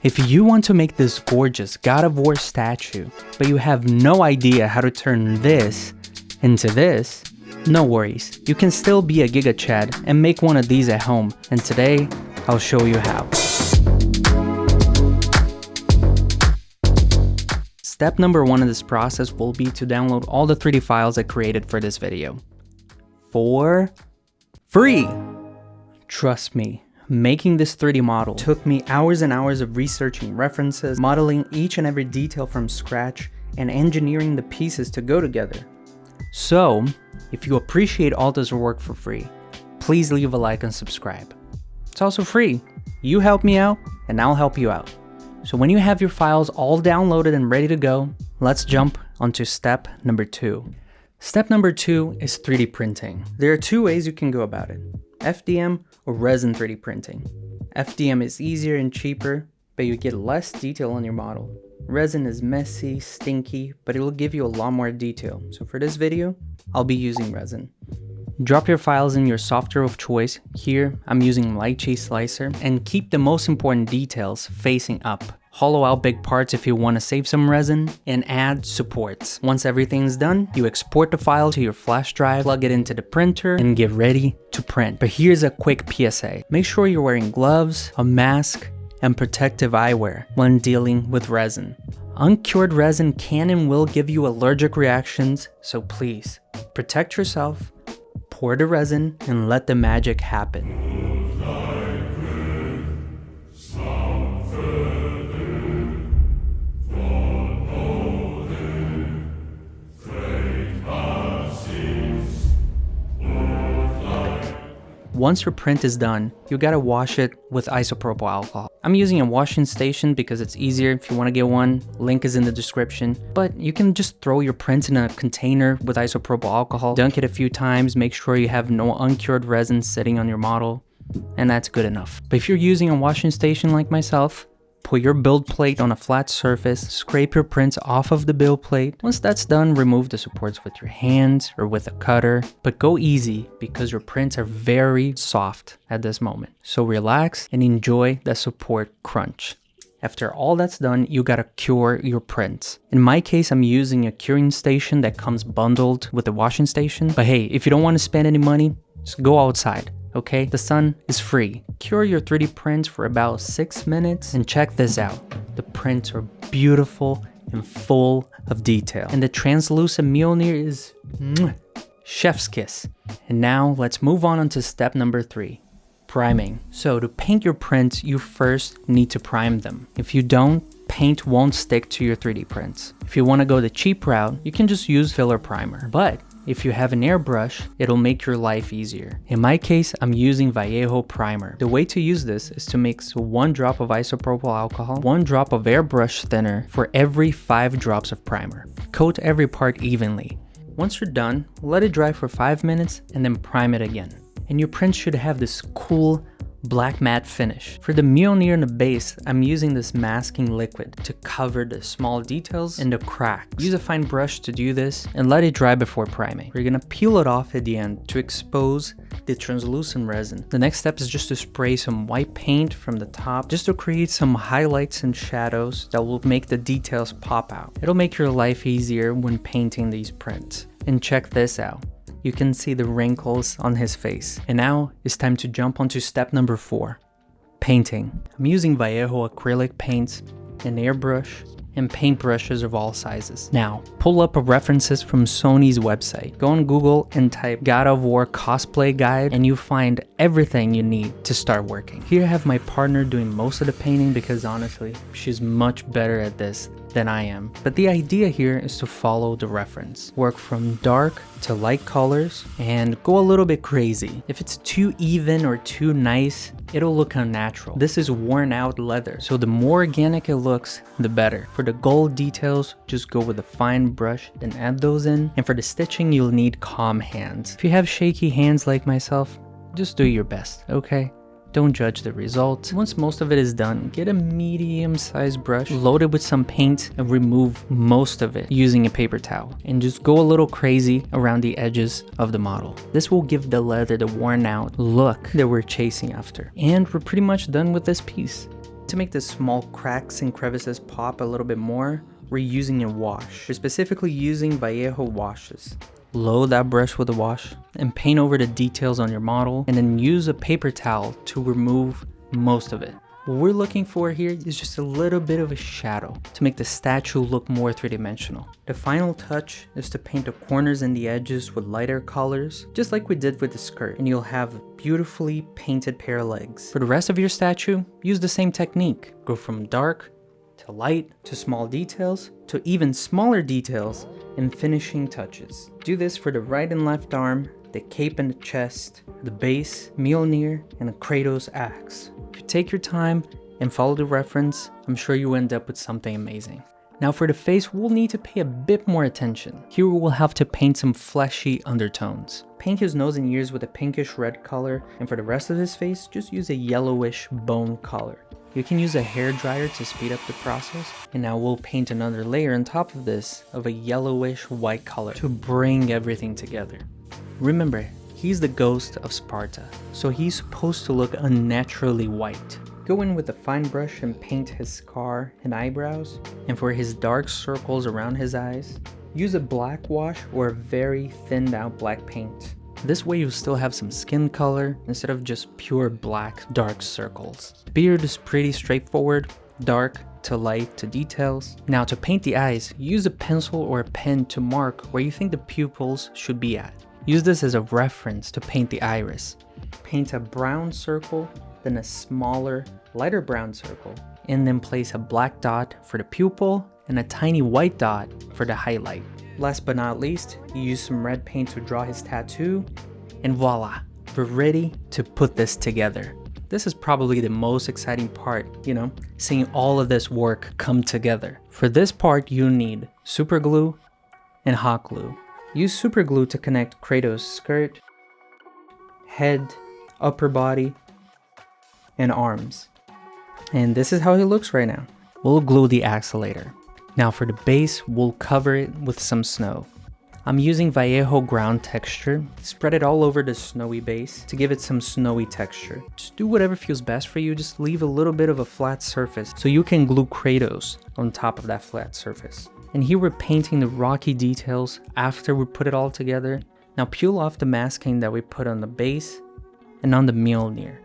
If you want to make this gorgeous God of War statue, but you have no idea how to turn this into this, no worries. You can still be a Giga Chad and make one of these at home, and today, I'll show you how. Step number 1 of this process will be to download all the 3D files I created for this video. For free! Trust me. Making this 3D model took me hours and hours of researching references, modeling each and every detail from scratch, and engineering the pieces to go together. So, if you appreciate all this work for free, please leave a like and subscribe. It's also free. You help me out, and I'll help you out. So when you have your files all downloaded and ready to go, let's jump onto step number 2. Step number 2 is 3D printing. There are 2 ways you can go about it. FDM or resin 3D printing. FDM is easier and cheaper, but you get less detail on your model. Resin is messy, stinky, but it will give you a lot more detail. So for this video, I'll be using resin. Drop your files in your software of choice. Here, I'm using Lychee Slicer, and keep the most important details facing up. Hollow out big parts if you want to save some resin, and add supports. Once everything's done, you export the file to your flash drive, plug it into the printer, and get ready to print. But here's a quick PSA. Make sure you're wearing gloves, a mask, and protective eyewear when dealing with resin. Uncured resin can and will give you allergic reactions, so please, protect yourself, pour the resin, and let the magic happen. Once your print is done, you gotta wash it with isopropyl alcohol. I'm using a washing station because it's easier. If you want to get one, link is in the description. But you can just throw your prints in a container with isopropyl alcohol, dunk it a few times, make sure you have no uncured resin sitting on your model, and that's good enough. But if you're using a washing station like myself, put your build plate on a flat surface, scrape your prints off of the build plate. Once that's done, remove the supports with your hands or with a cutter, but go easy because your prints are very soft at this moment. So relax and enjoy the support crunch. After all that's done, you gotta cure your prints. In my case, I'm using a curing station that comes bundled with the washing station. But hey, if you don't want to spend any money, just go outside. Okay, the sun is free. Cure your 3D prints for about 6 minutes and check this out. The prints are beautiful and full of detail. And the translucent Mjolnir is chef's kiss. And now let's move on to step number 3, priming. So to paint your prints, you first need to prime them. If you don't, paint won't stick to your 3D prints. If you want to go the cheap route, you can just use filler primer. But if you have an airbrush, it'll make your life easier. In my case, I'm using Vallejo primer. The way to use this is to mix 1 drop of isopropyl alcohol, 1 drop of airbrush thinner for every 5 drops of primer. Coat every part evenly. Once you're done, let it dry for 5 minutes and then prime it again. And your print should have this cool black matte finish. For the Mjolnir in the base, I'm using this masking liquid to cover the small details and the cracks. Use a fine brush to do this and let it dry before priming. We're gonna peel it off at the end to expose the translucent resin. The next step is just to spray some white paint from the top just to create some highlights and shadows that will make the details pop out. It'll make your life easier when painting these prints. And check this out. You can see the wrinkles on his face. And now it's time to jump onto step number 4, painting. I'm using Vallejo acrylic paints, an airbrush, and paintbrushes of all sizes. Now, pull up references from Sony's website. Go on Google and type God of War cosplay guide and you find everything you need to start working. Here I have my partner doing most of the painting because honestly, she's much better at this than I am. But the idea here is to follow the reference. Work from dark to light colors and go a little bit crazy. If it's too even or too nice, it'll look unnatural. This is worn out leather, so the more organic it looks, the better. For the gold details, just go with a fine brush and add those in. And for the stitching, you'll need calm hands. If you have shaky hands like myself, just do your best, okay? Don't judge the result. Once most of it is done, get a medium-sized brush, load it with some paint, and remove most of it using a paper towel. And just go a little crazy around the edges of the model. This will give the leather the worn out look that we're chasing after. And we're pretty much done with this piece. To make the small cracks and crevices pop a little bit more, we're using a wash. We're specifically using Vallejo washes. Load that brush with a wash and paint over the details on your model, and then use a paper towel to remove most of it. What we're looking for here is just a little bit of a shadow to make the statue look more three-dimensional. The final touch is to paint the corners and the edges with lighter colors, just like we did with the skirt, and you'll have a beautifully painted pair of legs. For the rest of your statue, use the same technique. Go from dark to light to small details to even smaller details and finishing touches. Do this for the right and left arm, the cape and the chest, the base, Mjolnir, and a Kratos axe. If you take your time and follow the reference, I'm sure you end up with something amazing. Now for the face, we'll need to pay a bit more attention. Here we will have to paint some fleshy undertones. Paint his nose and ears with a pinkish red color, and for the rest of his face, just use a yellowish bone color. You can use a hair dryer to speed up the process, and now we'll paint another layer on top of this of a yellowish white color to bring everything together. Remember, he's the ghost of Sparta, so he's supposed to look unnaturally white. Go in with a fine brush and paint his scar and eyebrows, and for his dark circles around his eyes, use a black wash or a very thinned out black paint. This way you'll still have some skin color instead of just pure black dark circles. The beard is pretty straightforward, dark to light to details. Now to paint the eyes, use a pencil or a pen to mark where you think the pupils should be at. Use this as a reference to paint the iris. Paint a brown circle, then a smaller, lighter brown circle, and then place a black dot for the pupil and a tiny white dot for the highlight. Last but not least, you use some red paint to draw his tattoo, and voila, we're ready to put this together. This is probably the most exciting part, seeing all of this work come together. For this part, you need super glue and hot glue. Use super glue to connect Kratos' skirt, head, upper body, and arms. And this is how he looks right now. We'll glue the axe later. Now for the base, we'll cover it with some snow. I'm using Vallejo ground texture. Spread it all over the snowy base to give it some snowy texture. Just do whatever feels best for you. Just leave a little bit of a flat surface so you can glue Kratos on top of that flat surface. And here we're painting the rocky details after we put it all together. Now peel off the masking that we put on the base and on the Mjolnir.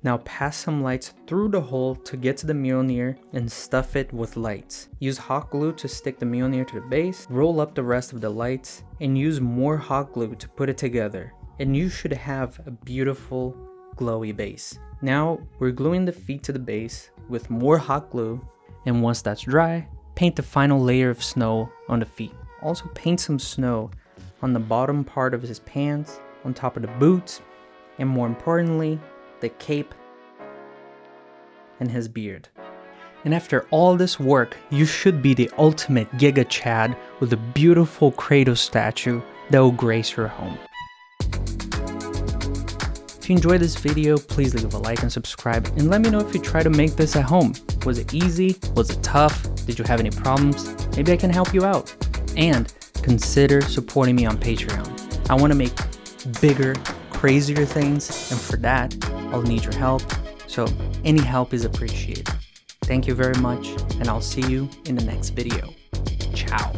Now pass some lights through the hole to get to the Mjolnir and stuff it with lights. Use hot glue to stick the Mjolnir to the base, roll up the rest of the lights, and use more hot glue to put it together. And you should have a beautiful glowy base. Now we're gluing the feet to the base with more hot glue, and once that's dry, paint the final layer of snow on the feet. Also paint some snow on the bottom part of his pants, on top of the boots, and more importantly, the cape and his beard. And after all this work, you should be the ultimate Giga Chad with a beautiful Kratos statue that will grace your home. If you enjoyed this video, please leave a like and subscribe, and let me know if you try to make this at home. Was it easy? Was it tough? Did you have any problems? Maybe I can help you out. And consider supporting me on Patreon. I want to make bigger, crazier things, and for that, I'll need your help, so any help is appreciated. Thank you very much, and I'll see you in the next video. Ciao.